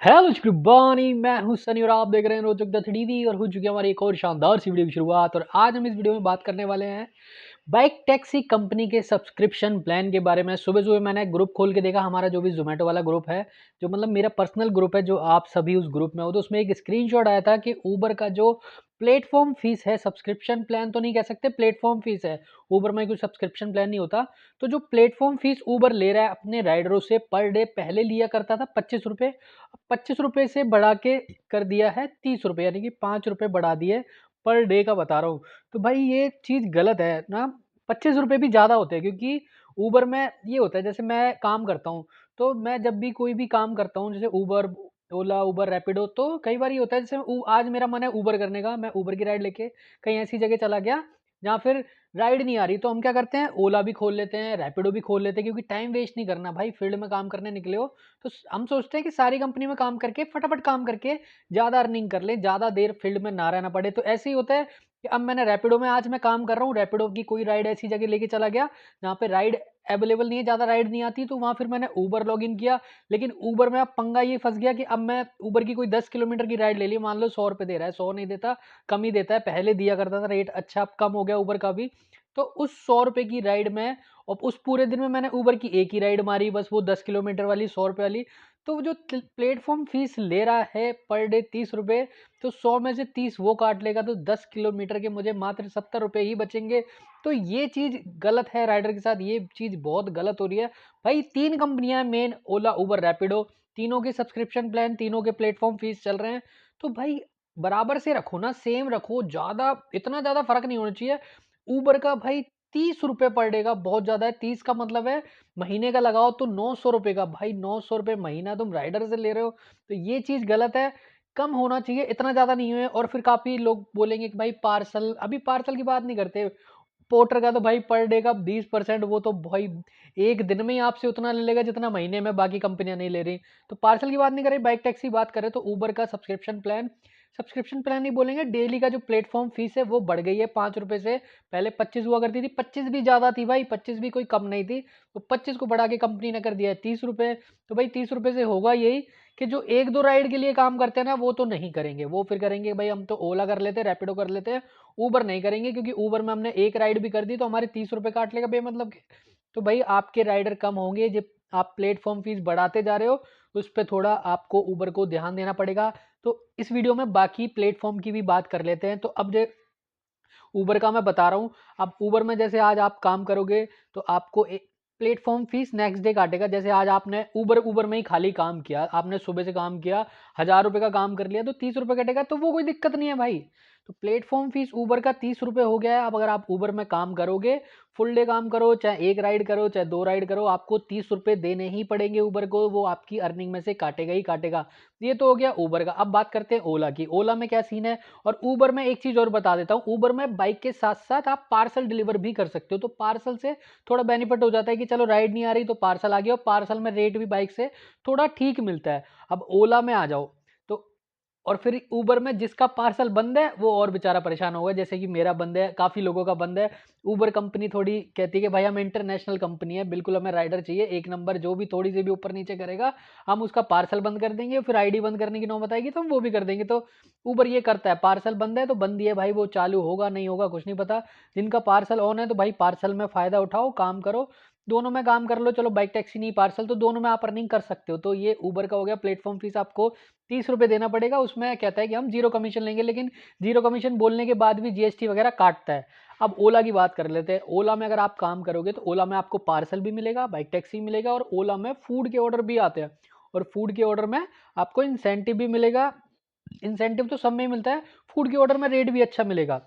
Hello शुक्रिबानी, मैं हूं सनी और आप देख रहे हैं रोचक द थ्री डी और हो चुकी है हमारी एक और शानदार सी वीडियो की शुरुआत। और आज हम इस वीडियो में बात करने वाले हैं बाइक टैक्सी कंपनी के सब्सक्रिप्शन प्लान के बारे में। सुबह सुबह मैंने ग्रुप खोल के देखा, हमारा जो भी जोमेटो वाला ग्रुप है, जो मतलब मेरा पर्सनल ग्रुप है, जो आप सभी उस ग्रुप में हो, तो उसमें एक स्क्रीनशॉट आया था कि ऊबर का जो प्लेटफॉर्म फीस है, सब्सक्रिप्शन प्लान तो नहीं कह सकते, प्लेटफॉर्म फीस है। ऊबर में कोई सब्सक्रिप्शन प्लान नहीं होता। तो जो प्लेटफॉर्म फीस ऊबर ले रहा है अपने राइडरों से पर डे, पहले लिया करता था 25 रुपये, 25 रुपये से बढ़ा के कर दिया है 30 रुपये, यानी कि 5 रुपये बढ़ा दिए पर डे का बता रहा हूँ। तो भाई ये चीज़ गलत है ना। 25 रुपये भी ज़्यादा होते हैं, क्योंकि ऊबर में ये होता है, जैसे मैं काम करता हूँ, तो मैं जब भी कोई भी काम करता हूँ, जैसे ऊबर, ओला, उबर, रैपिडो, तो कई बार ये होता है, जैसे आज मेरा मन है ऊबर करने का, मैं ऊबर की राइड लेके कहीं ऐसी जगह चला गया जहाँ फिर राइड नहीं आ रही, तो हम क्या करते हैं, ओला भी खोल लेते हैं, रैपिडो भी खोल लेते हैं, क्योंकि टाइम वेस्ट नहीं करना भाई, फील्ड में काम करने निकले हो। तो हम सोचते हैं कि सारी कंपनी में काम करके फटाफट काम करके ज़्यादा अर्निंग कर लें, ज़्यादा देर फील्ड में ना रहना पड़े। तो ऐसे ही होता है कि अब मैंने रैपिडो में, आज मैं काम कर रहा हूँ, रैपिडो की कोई राइड ऐसी जगह लेके चला गया जहाँ पे राइड अवेलेबल नहीं है, ज़्यादा राइड नहीं आती, तो वहाँ फिर मैंने ऊबर लॉगिन किया। लेकिन ऊबर में अब पंगा ये फंस गया कि अब मैं ऊबर की कोई 10 किलोमीटर की राइड ले ली, मान लो 100 रुपये दे रहा है, 100 नहीं देता, कम ही देता है, पहले दिया करता था रेट, अच्छा अब कम हो गया ऊबर का भी। तो उस 100 रुपये की राइड में, और उस पूरे दिन में मैंने ऊबर की एक ही राइड मारी, बस वो 10 किलोमीटर वाली, 100 रुपये वाली। तो वो जो प्लेटफॉर्म फीस ले रहा है पर डे 30 रुपये, तो 100 में से 30 वो काट लेगा, तो 10 किलोमीटर के मुझे मात्र 70 रुपये ही बचेंगे। तो ये चीज़ गलत है, राइडर के साथ ये चीज़ बहुत गलत हो रही है। भाई 3 कंपनियां मेन, ओला, उबर, रैपिडो, तीनों के सब्सक्रिप्शन प्लान, तीनों के प्लेटफॉर्म फीस चल रहे हैं। तो भाई बराबर से रखो ना, सेम रखो, ज़्यादा इतना ज़्यादा फर्क नहीं होना चाहिए। ऊबर का भाई 30 रुपये पर डे का बहुत ज़्यादा है। 30 का मतलब है महीने का लगाओ तो 900 रुपये का, भाई 900 रुपये महीना तुम राइडर से ले रहे हो, तो ये चीज़ गलत है। कम होना चाहिए, इतना ज़्यादा नहीं है। और फिर काफ़ी लोग बोलेंगे कि भाई पार्सल, अभी पार्सल की बात नहीं करते, पोर्टर का तो भाई पर डे का 20%, वो तो भाई एक दिन में ही आपसे उतना ले लेगा जितना महीने में बाकी कंपनियां नहीं ले रही। तो पार्सल की बात नहीं करें, बाइक टैक्सी बात करें, तो ऊबर का सब्सक्रिप्शन प्लान नहीं बोलेंगे, डेली का जो प्लेटफॉर्म फीस है वो बढ़ गई है 5 रुपए से। पहले 25 हुआ करती थी, 25 भी ज़्यादा थी भाई, 25 भी कोई कम नहीं थी, तो 25 को बढ़ा के कंपनी ने कर दिया है 30 रुपये। तो भाई 30 रुपये से होगा यही कि जो एक दो राइड के लिए काम करते हैं ना, वो तो नहीं करेंगे, वो फिर करेंगे भाई हम तो ओला कर लेते हैं, रैपिडो कर लेते हैं, ऊबर नहीं करेंगे, क्योंकि ऊबर में हमने एक राइड भी कर दी तो हमारे 30 रुपये काट लेगा बेमतलब के। तो भाई आपके राइडर कम होंगे जब आप प्लेटफॉर्म फीस बढ़ाते जा रहे हो, उस पर थोड़ा आपको ऊबर को ध्यान देना पड़ेगा। तो इस वीडियो में बाकी प्लेटफॉर्म की भी बात कर लेते हैं। तो अब जो ऊबर का मैं बता रहा हूँ, अब ऊबर में जैसे आज आप काम करोगे तो आपको प्लेटफॉर्म फीस नेक्स्ट डे काटेगा। जैसे आज आपने ऊबर ऊबर में ही खाली काम किया, आपने सुबह से काम किया, 1000 रुपये का काम कर लिया, तो 30 रुपये कटेगा, तो वो कोई दिक्कत नहीं है भाई। तो प्लेटफॉर्म फीस ऊबर का 30 रुपये हो गया है। अब अगर आप ऊबर में काम करोगे, फुल डे काम करो, चाहे एक राइड करो चाहे दो राइड करो, आपको 30 रुपये देने ही पड़ेंगे ऊबर को, वो आपकी अर्निंग में से काटेगा ही काटेगा। ये तो हो गया ऊबर का। अब बात करते हैं ओला की। ओला में क्या सीन है, और ऊबर में एक चीज़ और बता देता हूँ, ऊबर में बाइक के साथ साथ आप पार्सल डिलीवर भी कर सकते हो, तो पार्सल से थोड़ा बेनिफिट हो जाता है कि चलो राइड नहीं आ रही तो पार्सल आ गया, और पार्सल में रेट भी बाइक से थोड़ा ठीक मिलता है। अब ओला में आ जाओ तो, और फिर ऊबर में जिसका पार्सल बंद है वो और बेचारा परेशान होगा, जैसे कि मेरा बंद है, काफ़ी लोगों का बंद है। ऊबर कंपनी थोड़ी कहती है कि भाई हम इंटरनेशनल कंपनी है, बिल्कुल हमें राइडर चाहिए एक नंबर, जो भी थोड़ी सी भी ऊपर नीचे करेगा हम उसका पार्सल बंद कर देंगे, फिर आईडी बंद करने की नौबत आएगी तो हम वो भी कर देंगे। तो ऊबर ये करता है, पार्सल बंद है तो बंद ही है भाई, वो चालू होगा नहीं होगा कुछ नहीं पता। जिनका पार्सल ऑन है तो भाई पार्सल में फ़ायदा उठाओ, काम करो, दोनों में काम कर लो। चलो बाइक टैक्सी नहीं पार्सल, तो दोनों में आप अर्निंग कर सकते हो। तो ये ऊबर का हो गया। प्लेटफॉर्म फीस आपको 30 रुपये देना पड़ेगा, उसमें कहता है कि हम जीरो कमीशन लेंगे, लेकिन जीरो कमीशन बोलने के बाद भी जीएसटी वगैरह काटता है। अब ओला की बात कर लेते हैं। ओला में अगर आप काम करोगे तो ओला में आपको पार्सल भी मिलेगा, बाइक टैक्सी मिलेगा, और ओला में फूड के ऑर्डर भी आते हैं, और फूड के ऑर्डर में आपको इंसेंटिव भी मिलेगा। इंसेंटिव तो सब में ही मिलता है, फूड के ऑर्डर में रेट भी अच्छा मिलेगा।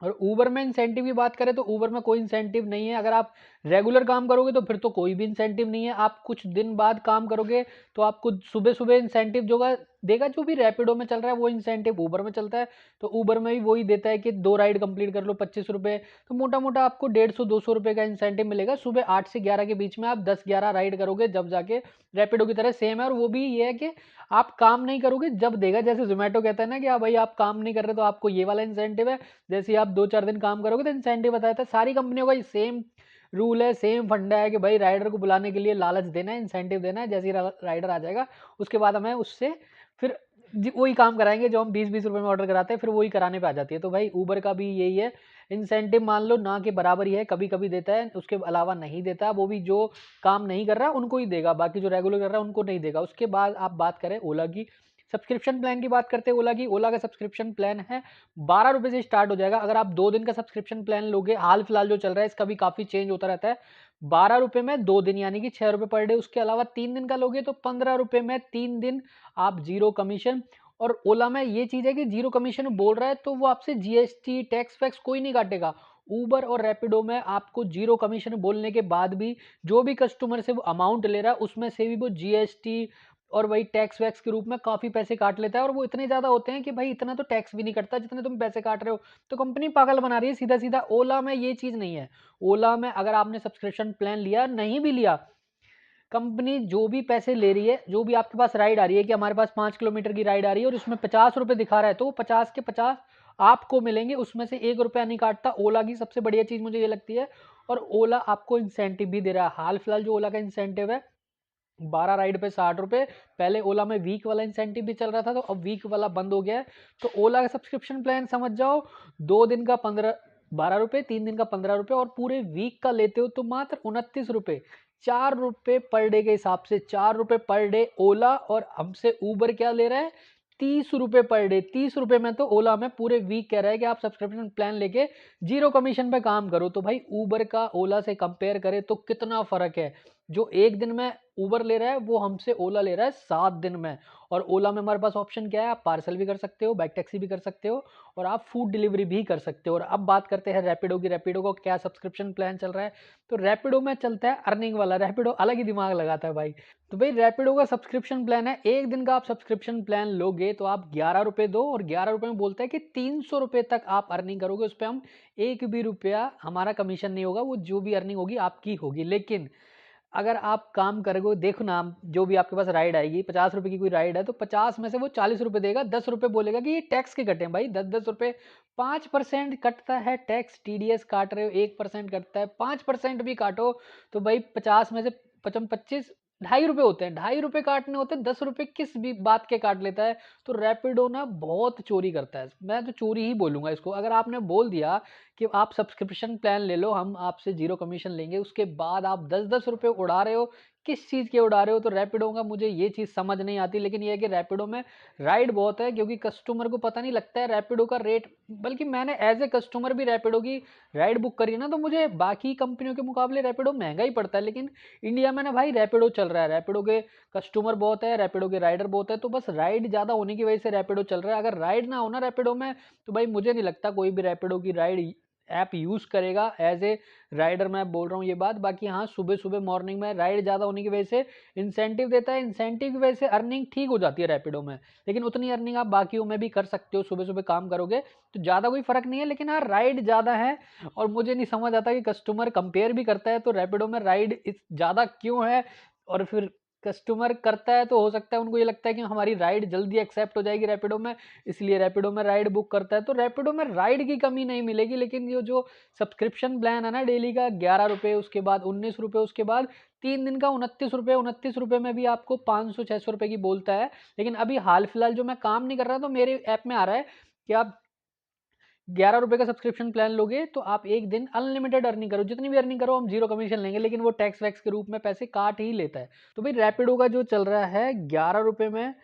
और ऊबर में इंसेंटिव की बात करें तो ऊबर में कोई इंसेंटिव नहीं है। अगर आप रेगुलर काम करोगे तो फिर तो कोई भी इंसेंटिव नहीं है। आप कुछ दिन बाद काम करोगे तो आपको सुबह सुबह इंसेंटिव जो देगा, जो भी रैपिडो में चल रहा है वो इंसेंटिव ऊबर में चलता है। तो ऊबर में भी वही देता है कि दो राइड कंप्लीट कर लो 25 रुपये, तो मोटा मोटा आपको 150-200 रुपये का इंसेंटिव मिलेगा। सुबह 8 से 11 के बीच में आप 10-11 राइड करोगे, जब जाके रैपिडो की तरह सेम है। और वो भी ये है कि आप काम नहीं करोगे जब देगा, जैसे जोमेटो कहता है ना कि हाँ भाई आप काम नहीं कर रहे तो आपको ये वाला इंसेंटिव है, जैसे ही आप 2-4 दिन काम करोगे तो इंसेंटिव बताया था। सारी कंपनियों का सेम रूल है, सेम फंडा है कि भाई राइडर को बुलाने के लिए लालच देना है, इंसेंटिव देना है। जैसे ही राइडर आ जाएगा उसके बाद हमें उससे फिर वही काम कराएंगे जो हम 20-20 रुपए में ऑर्डर कराते हैं, फिर वही कराने पे आ जाती है। तो भाई ऊबर का भी यही है, इंसेंटिव मान लो ना के बराबर ही है, कभी कभी देता है, उसके अलावा नहीं देता। वो भी जो काम नहीं कर रहा उनको ही देगा, बाकी जो रेगुलर कर रहा है उनको नहीं देगा। उसके बाद आप बात करें ओला की सब्सक्रिप्शन प्लान की, बात करते हैं ओला की। ओला का सब्सक्रिप्शन प्लान है 12 रुपए से स्टार्ट हो जाएगा। अगर आप 2 दिन का सब्सक्रिप्शन प्लान लोगे, हाल फिलहाल जो चल रहा है इसका भी काफी चेंज होता रहता है, 12 रुपए में 2 दिन यानी कि 6 रुपए पर डे। उसके अलावा 3 दिन का लोगे तो 15 रुपए में 3 दिन, आप जीरो कमीशन। और ओला में ये चीज है कि जीरो कमीशन बोल रहा है तो वो आपसे जीएसटी टैक्स वैक्स कोई नहीं काटेगा। उबर और रैपिडो में आपको जीरो कमीशन बोलने के बाद भी जो भी कस्टमर से वो अमाउंट ले रहा है उसमें से भी वो जीएसटी और वही टैक्स वैक्स के रूप में काफी पैसे काट लेता है। और वो इतने ज्यादा होते हैं कि भाई इतना तो टैक्स भी नहीं कटता जितने तुम पैसे काट रहे हो। तो कंपनी पागल बना रही है सीधा सीधा। ओला में ये चीज नहीं है। ओला में अगर आपने सब्सक्रिप्शन प्लान लिया, नहीं भी लिया, कंपनी जो भी पैसे ले रही है, जो भी आपके पास राइड आ रही है कि हमारे पास 5 किलोमीटर की राइड आ रही है और उसमें 50 रुपए दिखा रहा है, तो वो 50 के 50 आपको मिलेंगे, उसमें से 1 रुपया नहीं काटता। ओला की सबसे बढ़िया चीज मुझे ये लगती है। और ओला आपको इंसेंटिव भी दे रहा है। हाल फिलहाल जो ओला का इंसेंटिव है, 12 राइड पे 60 रुपए। पहले ओला में वीक वाला इंसेंटिव भी चल रहा था, तो अब वीक वाला बंद हो गया है। तो ओला का सब्सक्रिप्शन प्लान समझ जाओ, 2 दिन का 12 रुपए, 3 दिन का 15 रुपए, और पूरे वीक का लेते हो तो मात्र 29 रुपए। 4 रुपए पर डे के हिसाब से, 4 रुपए पर डे ओला। और हमसे ऊबर क्या ले रहा है, 30 रुपए पर डे। 30 रुपए में तो ओला में पूरे वीक कह रहा है कि आप सब्सक्रिप्शन प्लान लेके जीरो कमीशन पे काम करो। तो भाई ऊबर का ओला से कंपेयर करें तो कितना फर्क है। जो 1 दिन में ऊबर ले रहा है वो हमसे ओला ले रहा है 7 दिन में। और ओला में हमारे पास ऑप्शन क्या है, आप पार्सल भी कर सकते हो, बाइक टैक्सी भी कर सकते हो, और आप फूड डिलीवरी भी कर सकते हो। और अब बात करते हैं रैपिडो की। रैपिडो का क्या सब्सक्रिप्शन प्लान चल रहा है, तो रैपिडो में चलता है अर्निंग वाला। रैपिडो अलग ही दिमाग लगाता है भाई। तो भाई रैपिडो का सब्सक्रिप्शन प्लान है, 1 दिन का आप सब्सक्रिप्शन प्लान लोगे तो आप 11 रुपए दो, और 11 रुपए में बोलता है कि 300 रुपए तक आप अर्निंग करोगे। उस पर हम एक भी रुपया, हमारा कमीशन नहीं होगा, वो जो भी अर्निंग होगी आपकी होगी। लेकिन अगर आप काम करोगे, देखो ना, जो भी आपके पास राइड आएगी, 50 रुपए की कोई राइड है तो 50 में से वो 40 रुपए देगा, 10 रुपए बोलेगा कि ये टैक्स के कटे हैं। भाई 10-10 रुपए, 5% कटता है टैक्स। टीडीएस काट रहे हो, 1% कटता है, 5% भी काटो तो भाई 50 में से 25 2.5 रुपए होते हैं। 2.5 रुपए काटने होते हैं, 10 रुपए किस भी बात के काट लेता है। तो रैपिडो ना बहुत चोरी करता है, मैं तो चोरी ही बोलूंगा इसको। अगर आपने बोल दिया कि आप सब्सक्रिप्शन प्लान ले लो, हम आपसे जीरो कमीशन लेंगे, उसके बाद आप 10-10 रुपए उड़ा रहे हो, किस चीज़ के उड़ा रहे हो। तो रैपिडो का मुझे ये चीज़ समझ नहीं आती। लेकिन ये है कि रैपिडो में राइड बहुत है, क्योंकि कस्टमर को पता नहीं लगता है रैपिडो का रेट। बल्कि मैंने एज ए कस्टमर भी रैपिडो की राइड बुक करी ना, तो मुझे बाकी कंपनियों के मुकाबले रैपिडो महंगा ही पड़ता है। लेकिन इंडिया में ना भाई रैपिडो चल रहा है, रैपिडो के कस्टमर बहुत है, रैपिडो के राइडर बहुत है, तो बस राइड ज़्यादा होने की वजह से रैपिडो चल रहा है। अगर राइड ना हो ना रैपिडो में, तो भाई मुझे नहीं लगता कोई भी रैपिडो की राइड ऐप यूज़ करेगा। एज ए राइडर मैं बोल रहा हूँ ये बात। बाकी हाँ, सुबह सुबह मॉर्निंग में राइड ज़्यादा होने की वजह से इंसेंटिव देता है, इंसेंटिव की वजह से अर्निंग ठीक हो जाती है रैपिडो में। लेकिन उतनी अर्निंग आप बाकियों में भी कर सकते हो, सुबह सुबह काम करोगे तो ज़्यादा कोई फर्क नहीं है। लेकिन हाँ, राइड ज़्यादा है, और मुझे नहीं समझ आता कि कस्टमर कंपेयर भी करता है तो रैपिडो में राइड ज़्यादा क्यों है। और फिर कस्टमर करता है तो हो सकता है उनको ये लगता है कि हमारी राइड जल्दी एक्सेप्ट हो जाएगी रैपिडो में, इसलिए रैपिडो में राइड बुक करता है। तो रैपिडो में राइड की कमी नहीं मिलेगी। लेकिन ये जो सब्सक्रिप्शन प्लान है ना डेली का, 11 रुपए, उसके बाद 19 रुपए, उसके बाद 3 दिन का 29 रुपए। 29 रुपए में भी आपको 500-600 रुपए की बोलता है। लेकिन अभी हाल फिलहाल जो मैं काम नहीं कर रहा तो मेरे ऐप में आ रहा है कि आप 11 रुपए का सब्सक्रिप्शन प्लान लोगे तो आप 1 दिन अनलिमिटेड अर्निंग करो, जितनी भी अर्निंग करो हम जीरो कमीशन लेंगे। लेकिन वो टैक्स वैक्स के रूप में पैसे काट ही लेता है। तो भाई रैपिडो का जो चल रहा है 11 रुपए में,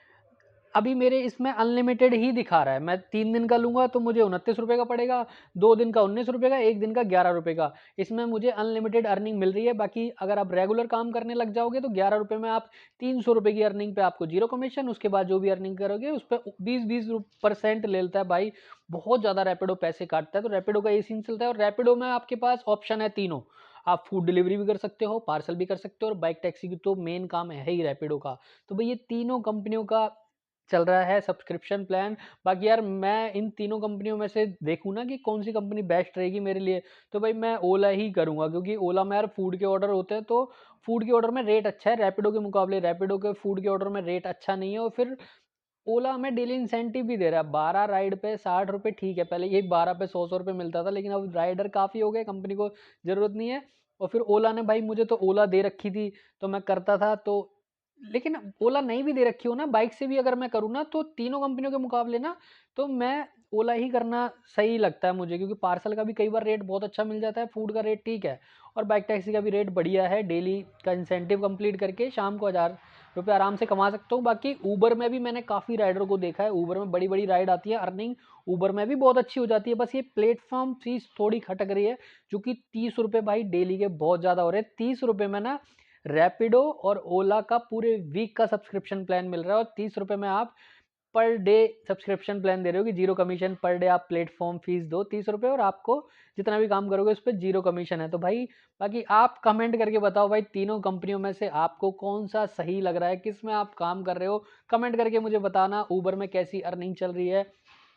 अभी मेरे इसमें अनलिमिटेड ही दिखा रहा है। मैं 3 दिन का लूंगा तो मुझे 29 रुपए का पड़ेगा, 2 दिन का 19 रुपए का, 1 दिन का 11 रुपए का। इसमें मुझे अनलिमिटेड अर्निंग मिल रही है। बाकी अगर आप रेगुलर काम करने लग जाओगे तो 11 रुपए में आप 300 रुपए की अर्निंग पे आपको जीरो कमीशन, उसके बाद जो भी अर्निंग करोगे उस पर 20-20% ले लेता है भाई। बहुत ज़्यादा रैपिडो पैसे काटता है। तो रैपिडो का ये सीन चलता है। और रैपिडो में आपके पास ऑप्शन है तीनों, आप फूड डिलीवरी भी कर सकते हो, पार्सल भी कर सकते हो, और बाइक टैक्सी की तो मेन काम है ही रैपिडो का। तो भाई ये तीनों कंपनियों का चल रहा है सब्सक्रिप्शन प्लान। बाकी यार मैं इन तीनों कंपनियों में से देखूँ ना कि कौन सी कंपनी बेस्ट रहेगी मेरे लिए, तो भाई मैं ओला ही करूँगा। क्योंकि ओला में यार फूड के ऑर्डर होते हैं, तो फूड के ऑर्डर में रेट अच्छा है रैपिडो के मुकाबले। रैपिडो के फूड के ऑर्डर में रेट अच्छा नहीं है। और फिर ओला हमें डेली इंसेंटिव भी दे रहा है, 12 राइड पे 60 रुपए। ठीक है, पहले यही 12 पे 100-100 रुपए मिलता था, लेकिन अब राइडर काफ़ी हो गए, कंपनी को ज़रूरत नहीं है। और फिर ओला ने भाई मुझे तो ओला दे रखी थी तो मैं करता था। तो लेकिन ओला नहीं भी दे रखी हो ना, बाइक से भी अगर मैं करूँ ना, तो तीनों कंपनियों के मुकाबले ना, तो मैं ओला ही करना सही लगता है मुझे, क्योंकि पार्सल का भी कई बार रेट बहुत अच्छा मिल जाता है, फूड का रेट ठीक है, और बाइक टैक्सी का भी रेट बढ़िया है। डेली का इंसेंटिव कंप्लीट करके शाम को 1000 रुपये आराम से कमा सकता हूँ। बाकी ऊबर में भी मैंने काफ़ी राइडर को देखा है, ऊबर में बड़ी बड़ी राइड आती है, अर्निंग ऊबर में भी बहुत अच्छी हो जाती है। बस ये प्लेटफॉर्म फीस थोड़ी खटक रही है, जो कि 30 रुपये भाई डेली के बहुत ज़्यादा हो रहे हैं। 30 रुपये में ना रैपिडो और ओला का पूरे वीक का सब्सक्रिप्शन प्लान मिल रहा है, और 30 रुपये में आप पर डे सब्सक्रिप्शन प्लान दे रहे हो कि जीरो कमीशन। पर डे आप प्लेटफॉर्म फीस दो 30 रुपये, और आपको जितना भी काम करोगे उस पर जीरो कमीशन है। तो भाई बाकी आप कमेंट करके बताओ भाई, तीनों कंपनियों में से आपको कौन सा सही लग रहा है, किस में आप काम कर रहे हो, कमेंट करके मुझे बताना। ऊबर में कैसी अर्निंग चल रही है,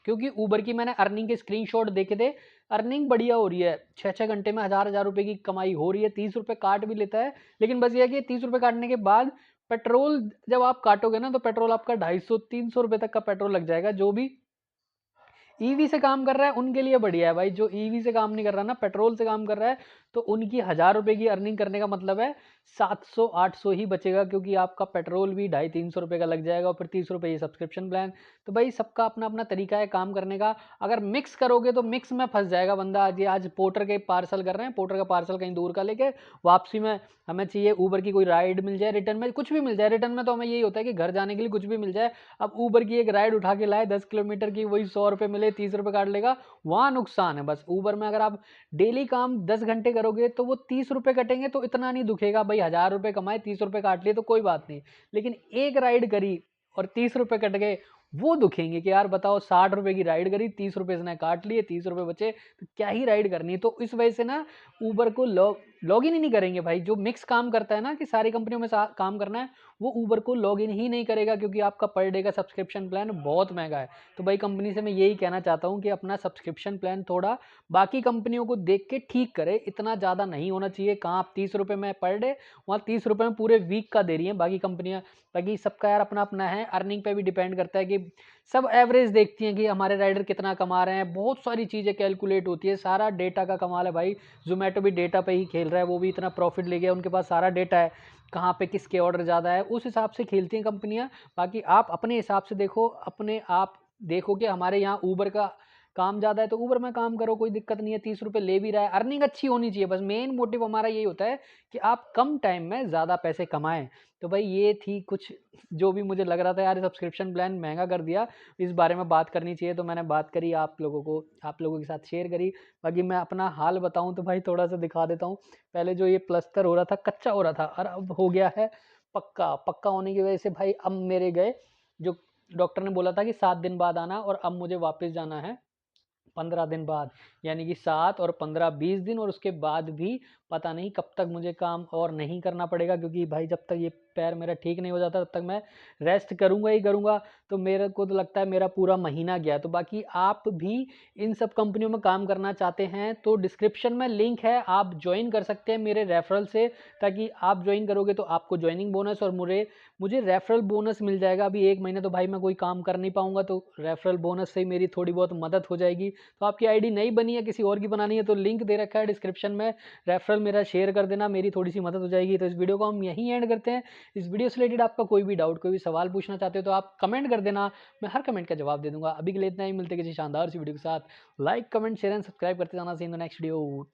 क्योंकि ऊबर की मैंने अर्निंग के स्क्रीनशॉट देखे थे, अर्निंग बढ़िया हो रही है। 6-6 घंटे में 1000-1000 रुपये की कमाई हो रही है। 30 रुपये काट भी लेता है, लेकिन बस ये है कि 30 रुपये काटने के बाद पेट्रोल जब आप काटोगे ना, तो पेट्रोल आपका 250-300 रुपये तक का पेट्रोल लग जाएगा। जो भी ईवी से काम कर रहा है उनके लिए बढ़िया है भाई, जो ईवी से काम नहीं कर रहा ना, पेट्रोल से काम कर रहा है, तो उनकी 1000 रुपये की अर्निंग करने का मतलब है 700-800 ही बचेगा, क्योंकि आपका पेट्रोल भी 250-300 रुपये का लग जाएगा, और फिर 30 रुपये ये सब्सक्रिप्शन प्लान। तो भाई सबका अपना अपना तरीका है काम करने का। अगर मिक्स करोगे तो मिक्स में फंस जाएगा बंदा। आज पोर्टर के पार्सल कर रहे हैं, पोर्टर का पार्सल कहीं दूर का लेके वापसी में हमें चाहिए ऊबर की कोई राइड मिल जाए, रिटर्न में कुछ भी मिल जाए। रिटर्न में तो हमें यही होता है कि घर जाने के लिए कुछ भी मिल जाए। अब ऊबर की एक राइड उठा के लाए 10 किलोमीटर की, वही 100 रुपये मिले, 30 रुपये काट लेगा, वहाँ नुकसान है। बस ऊबर में अगर आप डेली काम 10 घंटे करोगे तो वो 30 रुपये कटेंगे, तो इतना नहीं दुखेगा भाई। 1000 रुपये कमाए, 30 रुपये काट लिए तो कोई बात नहीं। लेकिन एक राइड करी और 30 रुपये कट गए, वो दुखेंगे कि यार बताओ, 60 रुपये की राइड करी, 30 रुपये इसने काट लिए, 30 रुपये बचे, तो क्या ही राइड करनी। तो इस वजह से ना ऊबर को लॉग इन ही नहीं करेंगे भाई। जो मिक्स काम करता है ना, कि सारी कंपनियों में काम करना है, वो ऊबर को लॉग इन ही नहीं करेगा, क्योंकि आपका पर डे का सब्सक्रिप्शन प्लान बहुत महंगा है। तो भाई कंपनी से मैं यही कहना चाहता हूँ कि अपना सब्सक्रिप्शन प्लान थोड़ा बाकी कंपनियों को देख के ठीक करे, इतना ज़्यादा नहीं होना चाहिए। कहाँ आप 30 रुपये में पर डे, वहाँ 30 रुपये में पूरे वीक का दे रही हैं बाकी कंपनियाँ। बाकी सबका यार अपना अपना है, अर्निंग पे भी डिपेंड करता है कि सब एवरेज देखती हैं कि हमारे राइडर कितना कमा रहे हैं। बहुत सारी चीज़ें कैलकुलेट होती है, सारा डेटा का कमाल है भाई। जोमेटो भी डेटा पे ही खेल रहा है, वो भी इतना प्रॉफिट ले गया, उनके पास सारा डेटा है, कहाँ पे किसके ऑर्डर ज़्यादा है, उस हिसाब से खेलती हैं कंपनियाँ। बाकी आप अपने हिसाब से देखो, अपने आप देखो कि हमारे यहाँ ऊबर का काम ज़्यादा है तो ऊबर में काम करो, कोई दिक्कत नहीं है। 30 रुपये ले भी रहा है, अर्निंग अच्छी होनी चाहिए, बस मेन मोटिव हमारा यही होता है कि आप कम टाइम में ज़्यादा पैसे कमाएं। तो भाई ये थी कुछ जो भी मुझे लग रहा था यार, सब्सक्रिप्शन प्लान महंगा कर दिया, इस बारे में बात करनी चाहिए, तो मैंने बात करी, आप लोगों के साथ शेयर करी। बाकी मैं अपना हाल बताऊं तो भाई थोड़ा सा दिखा देता हूँ। पहले जो ये प्लस्तर हो रहा था, कच्चा हो रहा था, और अब हो गया है पक्का। पक्का होने की वजह से भाई अब मेरे गए, जो डॉक्टर ने बोला था कि 7 दिन बाद आना, और अब मुझे वापस जाना है 15 दिन बाद, यानी कि 7 और 15 20 दिन, और उसके बाद भी पता नहीं कब तक मुझे काम और नहीं करना पड़ेगा, क्योंकि भाई जब तक ये पैर मेरा ठीक नहीं हो जाता तब तक मैं रेस्ट करूँगा ही करूँगा। तो मेरे को तो लगता है मेरा पूरा महीना गया। तो बाकी आप भी इन सब कंपनियों में काम करना चाहते हैं तो डिस्क्रिप्शन में लिंक है, आप ज्वाइन कर सकते हैं मेरे रेफरल से, ताकि आप ज्वाइन करोगे तो आपको ज्वाइनिंग बोनस और मुझे रेफरल बोनस मिल जाएगा। अभी 1 महीने तो भाई मैं कोई काम कर नहीं पाऊंगा, तो रेफरल बोनस से मेरी थोड़ी बहुत मदद हो जाएगी। तो आपकी आईडी नहीं बनी है, किसी और की बनानी है, तो लिंक दे रखा है डिस्क्रिप्शन में, रेफरल मेरा शेयर कर देना, मेरी थोड़ी सी मदद हो जाएगी। तो इस वीडियो को हम यहीं एंड करते हैं। इस वीडियो से रिलेटेड आपका कोई भी डाउट, कोई भी सवाल पूछना चाहते हो तो आप कमेंट कर देना, मैं हर कमेंट का जवाब दे दूंगा। अभी के लिए इतना ही, मिलते किसी शानदार सी वीडियो के साथ। Like comment share and subscribe करते जाना। सी इन द नेक्स्ट वीडियो।